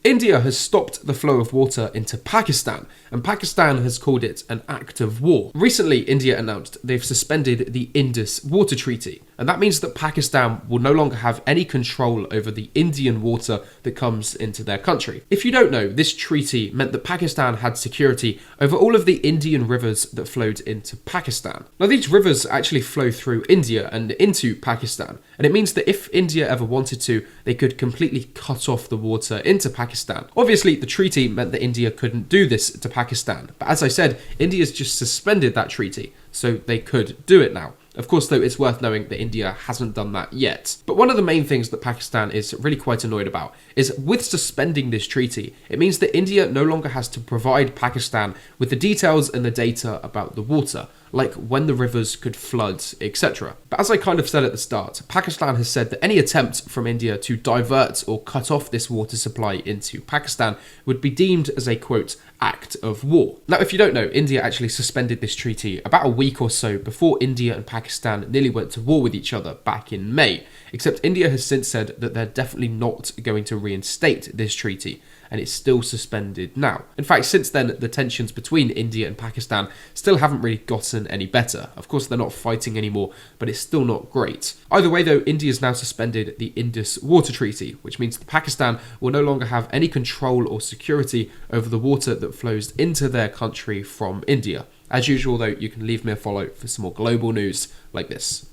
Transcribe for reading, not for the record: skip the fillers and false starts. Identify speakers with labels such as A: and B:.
A: India has stopped the flow of water into Pakistan, and Pakistan has called it an act of war. Recently, India announced they've suspended the Indus Water Treaty, and that means that Pakistan will no longer have any control over the Indian water that comes into their country. If you don't know, this treaty meant that Pakistan had security over all of the Indian rivers that flowed into Pakistan. Now, these rivers actually flow through India and into Pakistan, and it means that if India ever wanted to, they could completely cut off the water into Pakistan. Obviously, the treaty meant that India couldn't do this to Pakistan, but as I said, India's just suspended that treaty, so they could do it now. Of course, though, it's worth knowing that India hasn't done that yet. But one of the main things that Pakistan is really quite annoyed about is with suspending this treaty, it means that India no longer has to provide Pakistan with the details and the data about the water, like when the rivers could flood, etc. But as I kind of said at the start, Pakistan has said that any attempt from India to divert or cut off this water supply into Pakistan would be deemed as a, quote, act of war. Now, if you don't know, India actually suspended this treaty about a week or so before India and Pakistan nearly went to war with each other back in May, except India has since said that they're definitely not going to reinstate this treaty, and it's still suspended now. In fact, since then, the tensions between India and Pakistan still haven't really gotten any better. Of course, they're not fighting anymore, but it's still not great. Either way, though, India's now suspended the Indus Water Treaty, which means that Pakistan will no longer have any control or security over the water that flows into their country from India. As usual, though, you can leave me a follow for some more global news like this.